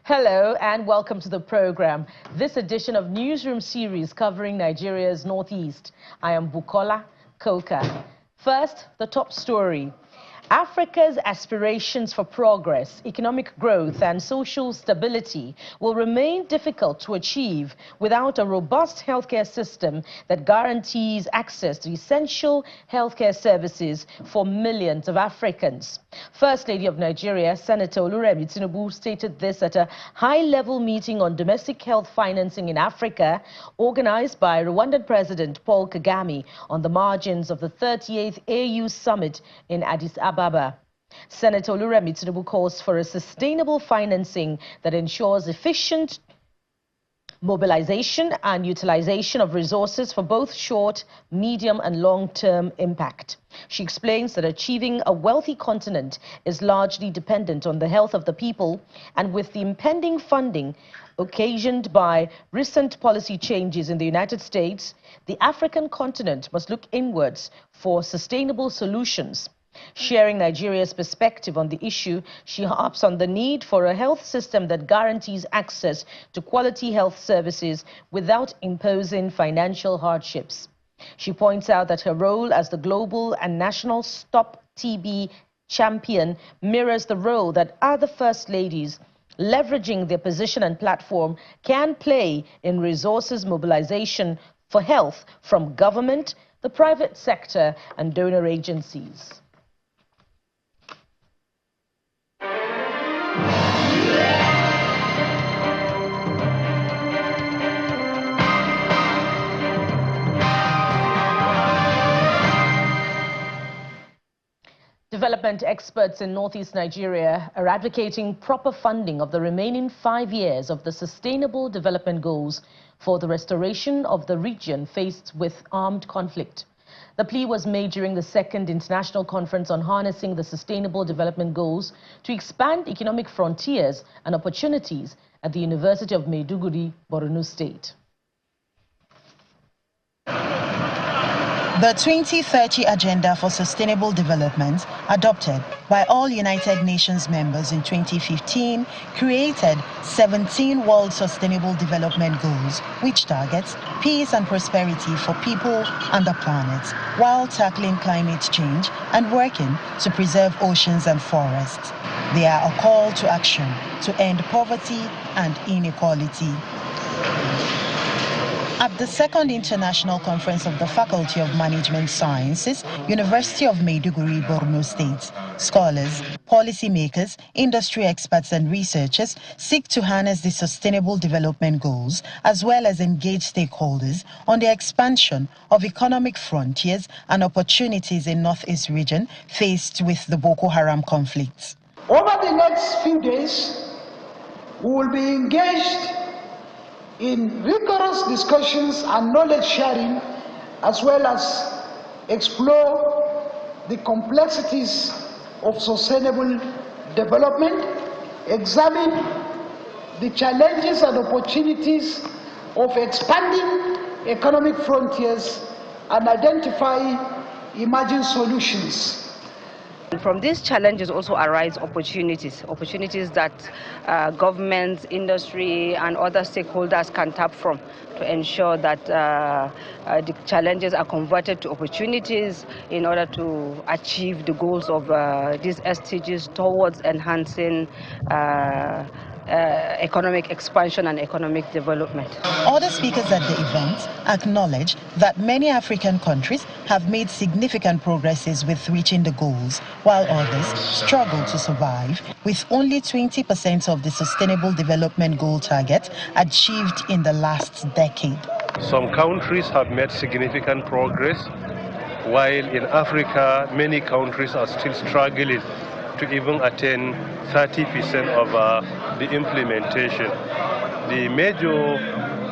Hello and welcome to the program. This edition of Newsroom series covering Nigeria's Northeast. I am Bukola Koka. First, the top story. Africa's aspirations for progress, economic growth and social stability will remain difficult to achieve without a robust healthcare system that guarantees access to essential healthcare services for millions of Africans. First Lady of Nigeria, Senator Oluremi Tinubu, stated this at a high-level meeting on domestic health financing in Africa organized by Rwandan President Paul Kagame on the margins of the 38th AU Summit in Addis Ababa. Senator Oluremi Tinubu calls for a sustainable financing that ensures efficient mobilization and utilization of resources for both short, medium and long-term impact. She explains that achieving a wealthy continent is largely dependent on the health of the people, and with the impending funding occasioned by recent policy changes in the United States, the African continent must look inwards for sustainable solutions. Sharing Nigeria's perspective on the issue, she harps on the need for a health system that guarantees access to quality health services without imposing financial hardships. She points out that her role as the global and national Stop TB champion mirrors the role that other First Ladies, leveraging their position and platform, can play in resources mobilization for health from government, the private sector and donor agencies. Development experts in northeast Nigeria are advocating proper funding of the remaining 5 years of the Sustainable Development Goals for the restoration of the region faced with armed conflict. The plea was made during the second international conference on harnessing the Sustainable Development Goals to expand economic frontiers and opportunities at the University of Maiduguri, Borno State. The 2030 Agenda for Sustainable Development, adopted by all United Nations members in 2015, created 17 World Sustainable Development Goals, which targets peace and prosperity for people and the planet, while tackling climate change and working to preserve oceans and forests. They are a call to action to end poverty and inequality. At the second International Conference of the Faculty of Management Sciences, University of Maiduguri, Borno State, scholars, policymakers, industry experts and researchers seek to harness the Sustainable Development Goals as well as engage stakeholders on the expansion of economic frontiers and opportunities in Northeast region faced with the Boko Haram conflicts. Over the next few days, we will be engaged in rigorous discussions and knowledge sharing, as well as explore the complexities of sustainable development, examine the challenges and opportunities of expanding economic frontiers, and identify emerging solutions. From these challenges also arise opportunities that governments, industry and other stakeholders can tap from to ensure that the challenges are converted to opportunities in order to achieve the goals of these SDGs towards enhancing economic expansion and economic development. Other speakers at the event acknowledge that many African countries have made significant progresses with reaching the goals, while others struggle to survive, with only 20% of the Sustainable Development Goal target achieved in the last decade. Some countries have made significant progress, while in Africa, many countries are still struggling to even attain 30% of the implementation. The major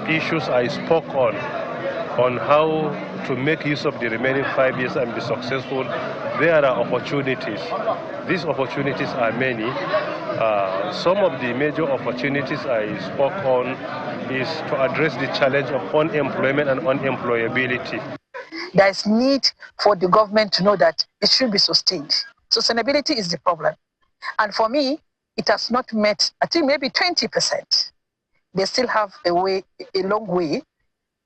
issues I spoke on how to make use of the remaining 5 years and be successful, there are opportunities. These opportunities are many. Some of the major opportunities I spoke on is to address the challenge of unemployment and unemployability. There is need for the government to know that it should be sustained. Sustainability is the problem. And for me, it has not met, I think maybe 20%. They still have a long way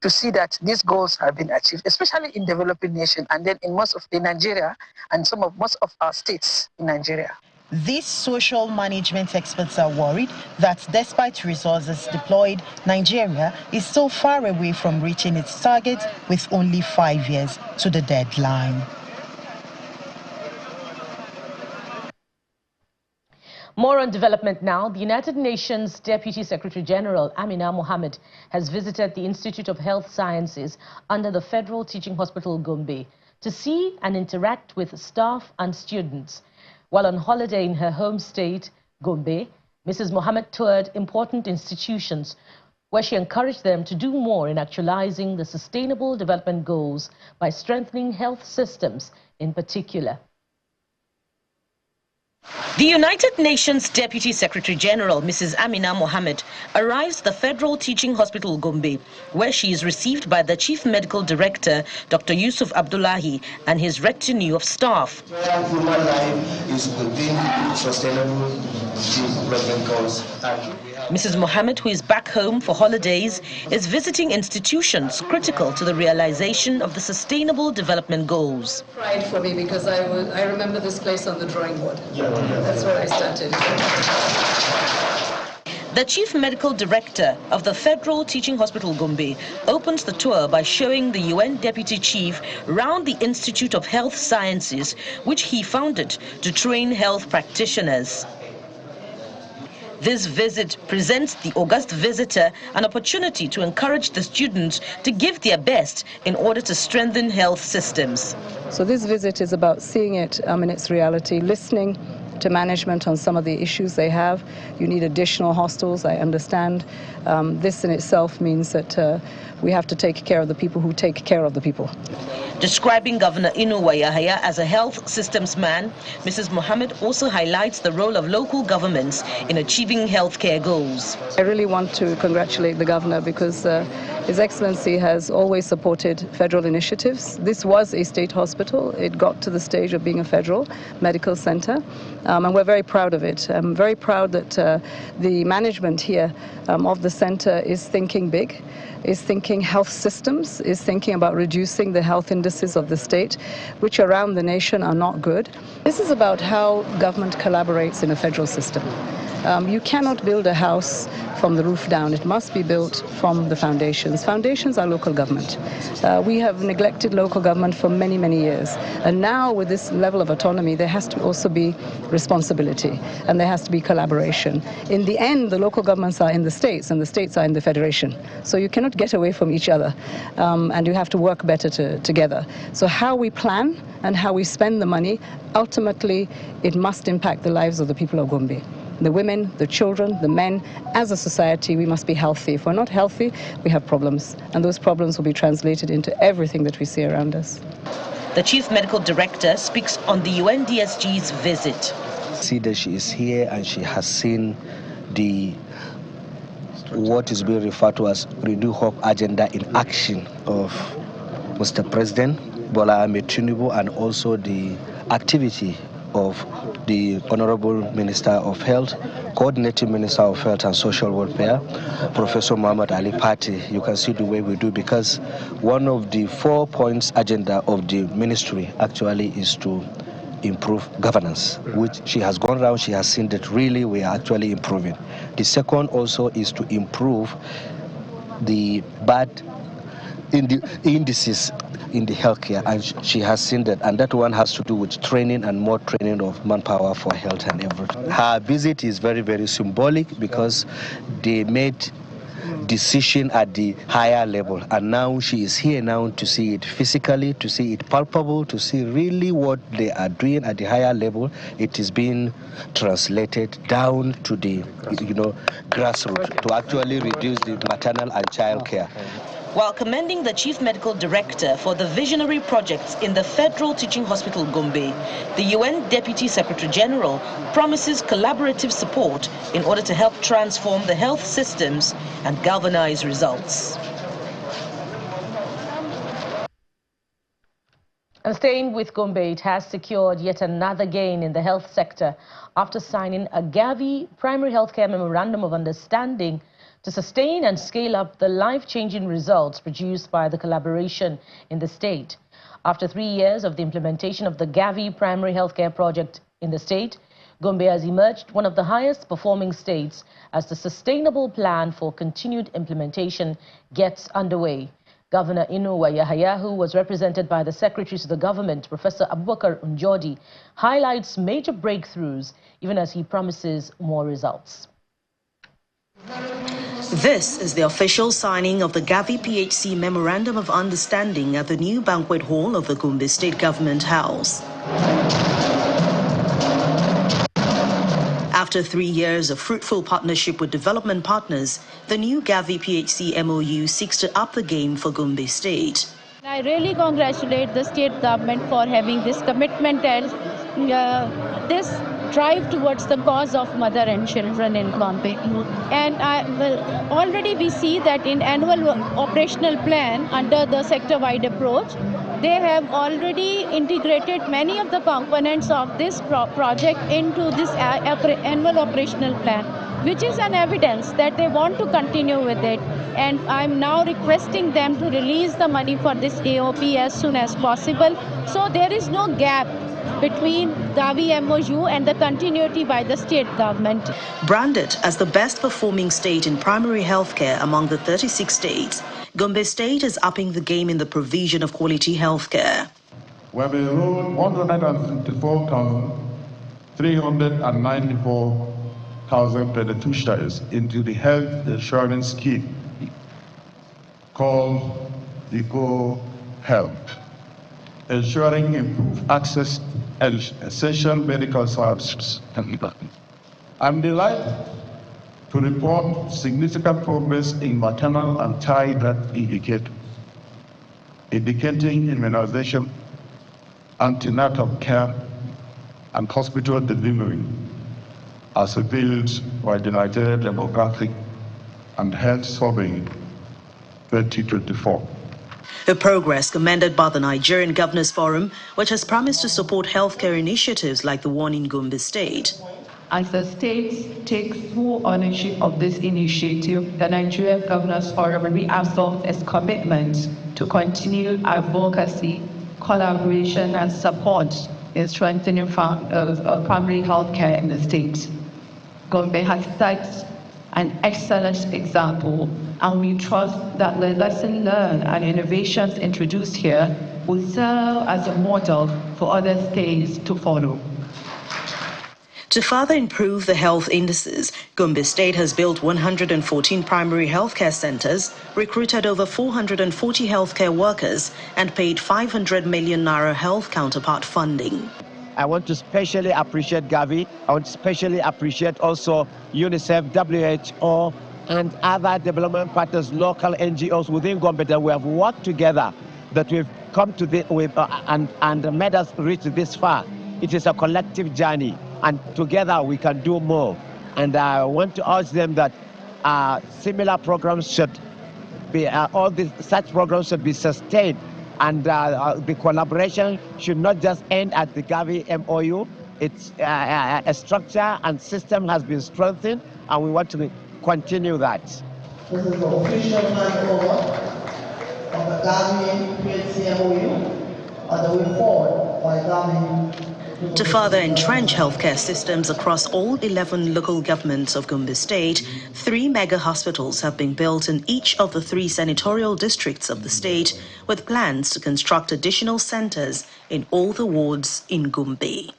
to see that these goals have been achieved, especially in developing nations and then in most of Nigeria and most of our states in Nigeria. These social management experts are worried that despite resources deployed, Nigeria is still far away from reaching its target with only 5 years to the deadline. More on development now. The United Nations Deputy Secretary General Amina Mohammed has visited the Institute of Health Sciences under the Federal Teaching Hospital Gombe to see and interact with staff and students. While on holiday in her home state, Gombe, Mrs. Mohammed toured important institutions where she encouraged them to do more in actualizing the Sustainable Development Goals by strengthening health systems in particular. The United Nations Deputy Secretary General, Mrs. Amina Mohammed, arrives at the Federal Teaching Hospital Gombe, where she is received by the Chief Medical Director, Dr. Yusuf Abdullahi, and his retinue of staff. Human life is within Sustainable Development Goals. Mrs. Mohammed, who is back home for holidays, is visiting institutions critical to the realization of the Sustainable Development Goals. Pride for me because I remember this place on the drawing board. That's where I started. The Chief Medical Director of the Federal Teaching Hospital Gombe opens the tour by showing the UN Deputy Chief round the Institute of Health Sciences, which he founded to train health practitioners. This visit presents the august visitor an opportunity to encourage the students to give their best in order to strengthen health systems. So this visit is about seeing it in its reality, listening to management on some of the issues they have. You need additional hostels, I understand. This in itself means that we have to take care of the people who take care of the people. Describing Governor Inuwa Yahaya as a health systems man, Mrs. Mohammed also highlights the role of local governments in achieving healthcare goals. I really want to congratulate the governor because His Excellency has always supported federal initiatives. This was a state hospital. It got to the stage of being a federal medical center, and we're very proud of it. I'm very proud that the management here of the center is thinking big, is thinking health systems, is thinking about reducing the health indices of the state, which around the nation are not good. This is about how government collaborates in a federal system. You cannot build a house from the roof down. It must be built from the foundations. Foundations are local government. We have neglected local government for many, many years. And now with this level of autonomy, there has to also be responsibility and there has to be collaboration. In the end, the local governments are in the states and the states are in the federation. So you cannot get away from each other and you have to work better together. So how we plan and how we spend the money, ultimately it must impact the lives of the people of Gombe. The women, the children, the men. As a society, we must be healthy. If we're not healthy, we have problems. And those problems will be translated into everything that we see around us. The Chief Medical Director speaks on the UNDSG's visit. See that she is here and she has seen what is being referred to as Renew Hope agenda in action of Mr. President Bola Ahmed Tinubu, and also the activity of the Honorable Minister of Health, Coordinating Minister of Health and Social Welfare, Professor Muhammad Ali Patti. You can see the way we do, because one of the 4 points agenda of the ministry actually is to improve governance, which she has gone around, she has seen that really we are actually improving. The second also is to improve the bad indices in the healthcare, and she has seen that, and that one has to do with training and more training of manpower for health and everything. Her visit is very, very symbolic because they made decision at the higher level, and now she is here now to see it physically, to see it palpable, to see really what they are doing at the higher level. It is being translated down to the grassroots to actually reduce the maternal and child care. While commending the Chief Medical Director for the visionary projects in the Federal Teaching Hospital Gombe, the UN Deputy Secretary General promises collaborative support in order to help transform the health systems and galvanize results. And staying with Gombe, it has secured yet another gain in the health sector after signing a Gavi Primary Healthcare Memorandum of Understanding to sustain and scale up the life-changing results produced by the collaboration in the state. After 3 years of the implementation of the Gavi Primary Healthcare Project in the state, Gombe has emerged one of the highest performing states as the sustainable plan for continued implementation gets underway. Governor Inuwa Yahaya, who was represented by the secretaries of the government, Professor Abubakar Unjodi, highlights major breakthroughs even as he promises more results. This is the official signing of the Gavi PHC Memorandum of Understanding at the new banquet hall of the Gombe State Government House. After 3 years of fruitful partnership with development partners, the new Gavi PHC MOU seeks to up the game for Gombe State. I really congratulate the state government for having this commitment and this drive towards the cause of mother and children in Gombe. And already we see that in annual operational plan under the sector-wide approach, they have already integrated many of the components of this project into this annual operational plan, which is an evidence that they want to continue with it. And I'm now requesting them to release the money for this AOP as soon as possible. So there is no gap between Gavi MOU and the continuity by the state government. Branded as the best performing state in primary healthcare among the 36 states, Gombe State is upping the game in the provision of quality healthcare. We have enrolled 154,394 beneficiaries into the health insurance scheme called Eco Health, ensuring improved access and essential medical services. I'm delighted to report significant progress in maternal and child health indicating immunization, antenatal care, and hospital delivery as revealed by the Nigerian Demographic and Health Survey 2024. A progress commended by the Nigerian Governors Forum, which has promised to support healthcare initiatives like the one in Gombe State. As the state takes full ownership of this initiative, the Nigerian Governors Forum reaffirms its commitment to continue advocacy, collaboration, and support in strengthening primary health care in the state. Gombe has set an excellent example, and we trust that the lesson learned and innovations introduced here will serve as a model for other states to follow. To further improve the health indices, Gombe State has built 114 primary healthcare centers, recruited over 440 healthcare workers, and paid 500 million naira health counterpart funding. I want to specially appreciate Gavi. I want to specially appreciate also UNICEF, WHO, and other development partners, local NGOs within Gombe that we have worked together, that we've come to this and made us reach this far. It is a collective journey, and together we can do more. And I want to urge them that similar programs should be, such programs should be sustained. And the collaboration should not just end at the Gavi MOU. It's a structure and system has been strengthened, and we want to continue that. This is the official handover of the Gavi PHC MOU on the way forward by Gavi. To further entrench healthcare systems across all 11 local governments of Gombe State, 3 mega hospitals have been built in each of the 3 senatorial districts of the state, with plans to construct additional centers in all the wards in Gombe.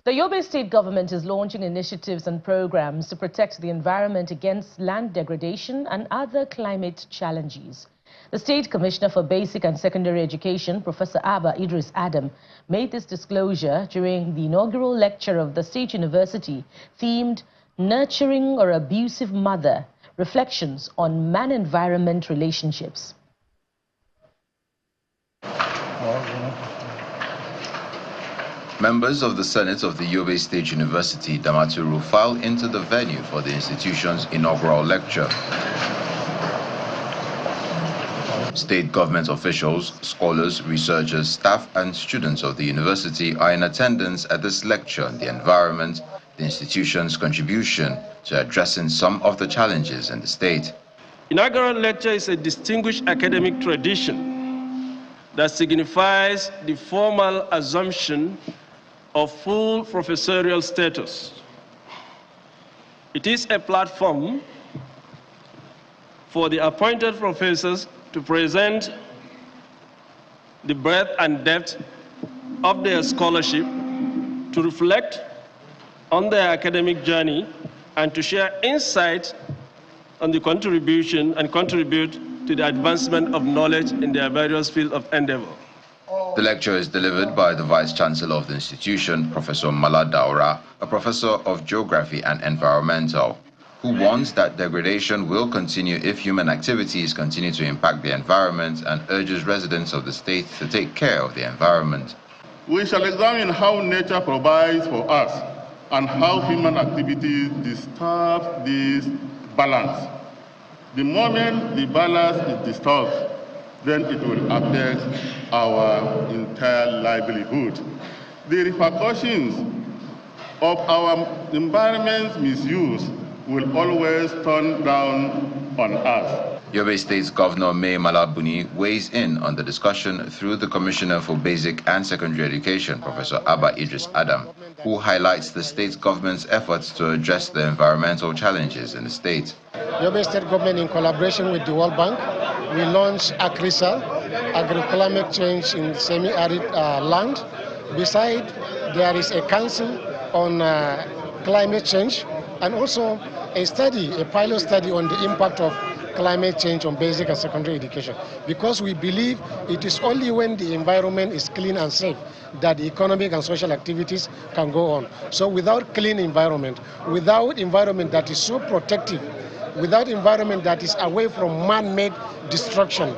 The Yobe state government is launching initiatives and programs to protect the environment against land degradation and other climate challenges. The State Commissioner for Basic and Secondary Education, Professor Abba Idris Adam, made this disclosure during the inaugural lecture of the State University themed Nurturing or Abusive Mother, reflections on man-environment relationships. Members of the Senate of the Yobe State University, Damaturu, filed into the venue for the institution's inaugural lecture. State government officials, scholars, researchers, staff and students of the university are in attendance at this lecture on the environment, the institution's contribution to addressing some of the challenges in the state. Inaugural lecture is a distinguished academic tradition that signifies the formal assumption of full professorial status. It is a platform for the appointed professors to present the breadth and depth of their scholarship, to reflect on their academic journey, and to share insight on the contribution and contribute to the advancement of knowledge in their various fields of endeavor. The lecture is delivered by the Vice Chancellor of the institution, Professor Mala Daura, a professor of geography and environmental, who warns that degradation will continue if human activities continue to impact the environment and urges residents of the state to take care of the environment. We shall examine how nature provides for us and how human activities disturb this balance. The moment the balance is disturbed, then it will affect our entire livelihood. The repercussions of our environment's misuse will always turn down on us. Yobe State's Governor May Malabuni weighs in on the discussion through the Commissioner for Basic and Secondary Education, Professor Abba Idris Adam, who highlights the state government's efforts to address the environmental challenges in the state. Yobe State government, in collaboration with the World Bank, we launched AgriSal, Agri-Climate Change in Semi-Arid Land. Besides, there is a council on climate change, and also a pilot study on the impact of climate change on basic and secondary education, because we believe it is only when the environment is clean and safe that the economic and social activities can go on. So without clean environment, without environment that is so protective, without environment that is away from man-made destruction,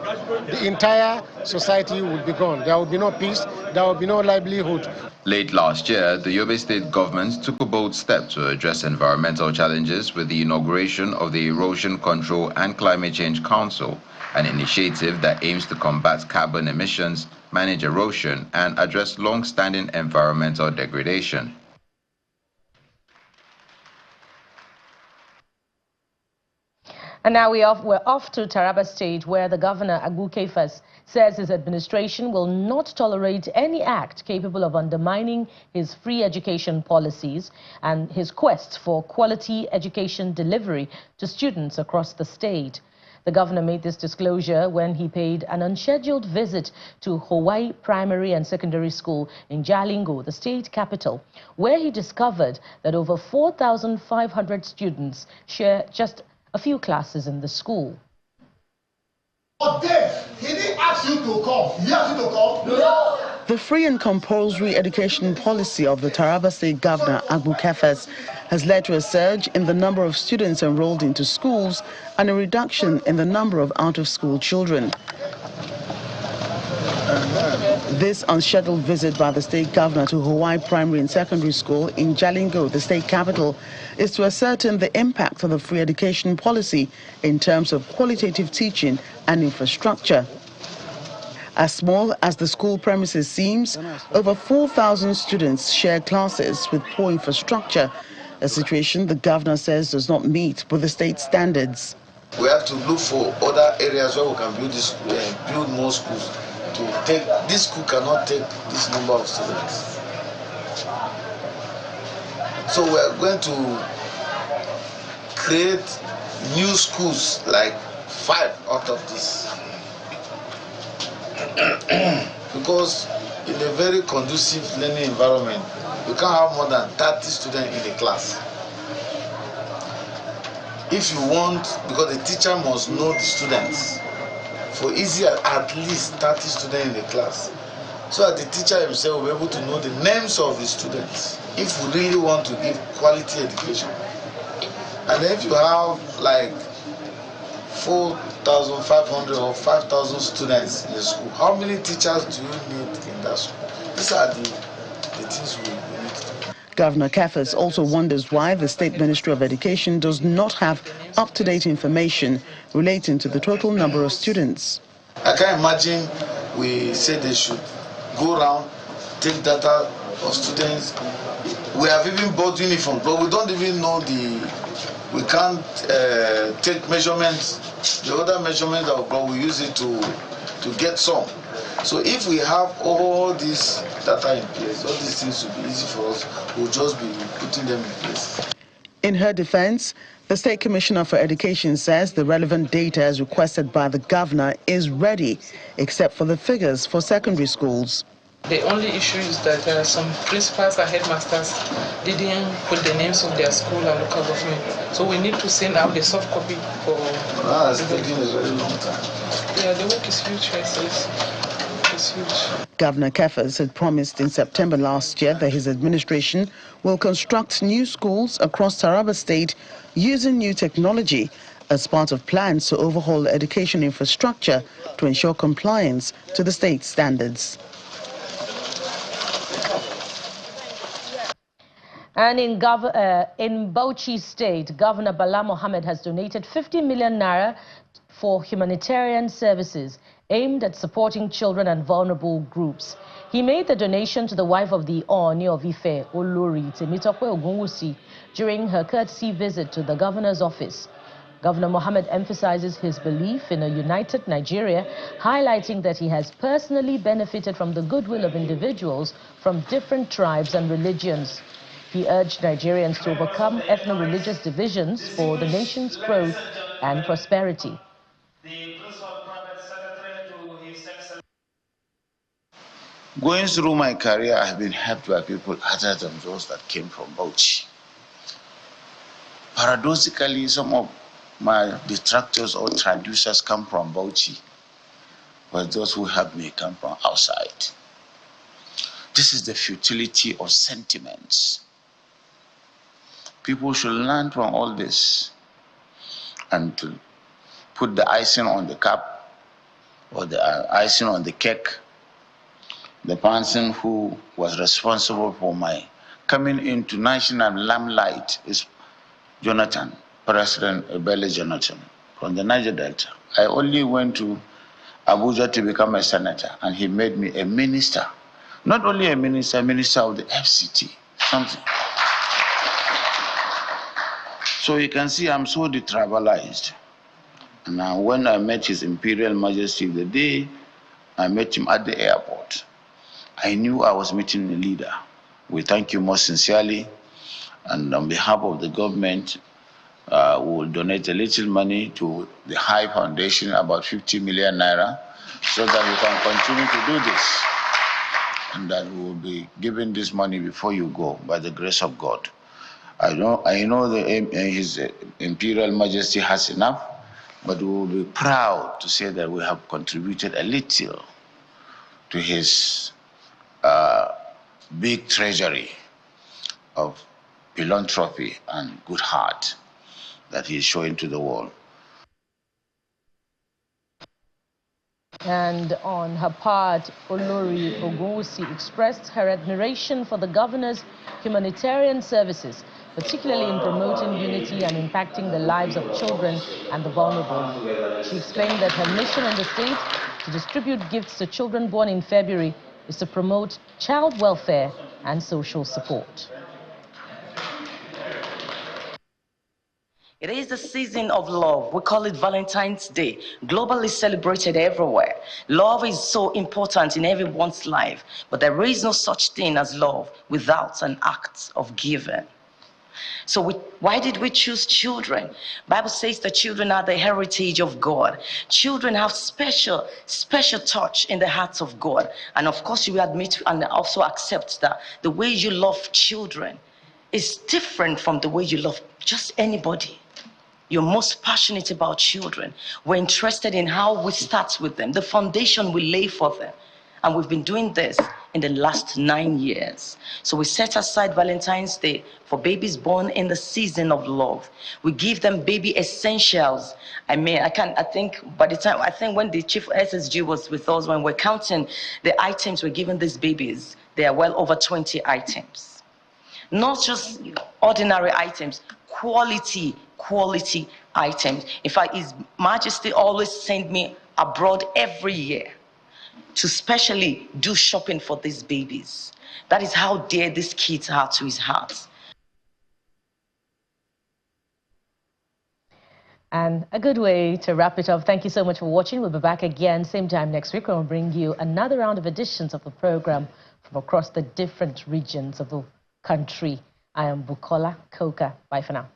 the entire society will be gone. There will be no peace, there will be no livelihood. Late last year, the Yobe State government took a bold step to address environmental challenges with the inauguration of the Erosion Control and Climate Change Council, an initiative that aims to combat carbon emissions, manage erosion, and address long-standing environmental degradation. And now we're off to Taraba State, where the governor, Agu Kefas, says his administration will not tolerate any act capable of undermining his free education policies and his quest for quality education delivery to students across the state. The governor made this disclosure when he paid an unscheduled visit to Hawaii Primary and Secondary School in Jalingo, the state capital, where he discovered that over 4,500 students share just a few classes in the school. He didn't ask you to come. He asked you to come? No. The free and compulsory education policy of the Taraba State Governor, Agu Kefas, has led to a surge in the number of students enrolled into schools and a reduction in the number of out-of-school children. This unscheduled visit by the state governor to Hawaii Primary and Secondary School in Jalingo, the state capital, is to ascertain the impact of the free education policy in terms of qualitative teaching and infrastructure. As small as the school premises seems, over 4,000 students share classes with poor infrastructure, a situation the governor says does not meet with the state standards. We have to look for other areas where we can build more schools. This school cannot take this number of students. So we are going to create new schools, like 5 out of this. Because in a very conducive learning environment, you can't have more than 30 students in a class. If you want, because the teacher must know the students, for easier, at least 30 students in the class, so that the teacher himself will be able to know the names of the students, if we really want to give quality education. And if you have like 4,500 or 5,000 students in the school. How many teachers do you need in that school? These are the things we need. Governor Kefas also wonders why the State Ministry of Education does not have up-to-date information relating to the total number of students. I can't imagine we say they should go around, take data of students. We have even bought uniforms, but we don't even know we can't take measurements, the other measurements that but we use it to get some. So if we have all this data in place, all these things will be easy for us. We'll just be putting them in place. In her defense, the State Commissioner for Education says the relevant data as requested by the governor is ready, except for the figures for secondary schools. The only issue is that some principals and headmasters didn't put the names of their school and local government. So we need to send out the soft copy for... It's taking a very long time. Yeah, the work is huge, it's huge. Governor Kefas had promised in September last year that his administration will construct new schools across Taraba State using new technology as part of plans to overhaul education infrastructure to ensure compliance to the state standards. And in Bauchi State, Governor Bala Mohammed has donated 50 million naira for humanitarian services aimed at supporting children and vulnerable groups. He made the donation to the wife of the Ooni of Ife, Olori Temitope during her courtesy visit to the governor's office. Governor Mohammed emphasizes his belief in a united Nigeria, highlighting that he has personally benefited from the goodwill of individuals from different tribes and religions. He urged Nigerians to overcome ethno-religious divisions for the nation's growth and prosperity. Going through my career, I have been helped by people other than those that came from Bauchi. Paradoxically, some of my detractors or traducers come from Bauchi, but those who help me come from outside. This is the futility of sentiments. People should learn from all this and to put the icing on the cup or the icing on the cake. The person who was responsible for my coming into national limelight is Jonathan, President Ebele Jonathan from the Niger Delta. I only went to Abuja to become a senator, and he made me a minister. Not only a minister, minister of the FCT, something. So you can see I'm so detribalized. And when I met His Imperial Majesty the day I met him at the airport, I knew I was meeting a leader. We thank you most sincerely, and on behalf of the government, we will donate a little money to the High Foundation, about 50 million naira, so that we can continue to do this. And that we will be giving this money before you go, by the grace of God. I know that His Imperial Majesty has enough, but we will be proud to say that we have contributed a little to his big treasury of philanthropy and good heart that he is showing to the world. And on her part, Olori Ogunwusi expressed her admiration for the governor's humanitarian services, particularly in promoting unity and impacting the lives of children and the vulnerable. She explained that her mission in the state to distribute gifts to children born in February is to promote child welfare and social support. It is the season of love. We call it Valentine's Day, globally celebrated everywhere. Love is so important in everyone's life, but there is no such thing as love without an act of giving. So why did we choose children? Bible says that children are the heritage of God. Children have special touch in the hearts of God. And of course, you admit and also accept that the way you love children is different from the way you love just anybody. You're most passionate about children. We're interested in how we start with them, the foundation we lay for them. And we've been doing this in the last 9 years. So we set aside Valentine's Day for babies born in the season of love. We give them baby essentials. I think when the chief SSG was with us, when we're counting the items we're giving these babies, there are well over 20 items. Not just ordinary items, quality items. In fact, His Majesty always send me abroad every year to specially do shopping for these babies. That is how dear these kids are to his heart. And a good way to wrap it up. Thank you so much for watching. We'll be back again same time next week, and we'll bring you another round of editions of the program from across the different regions of the country. I am Bukola Koka. Bye for now.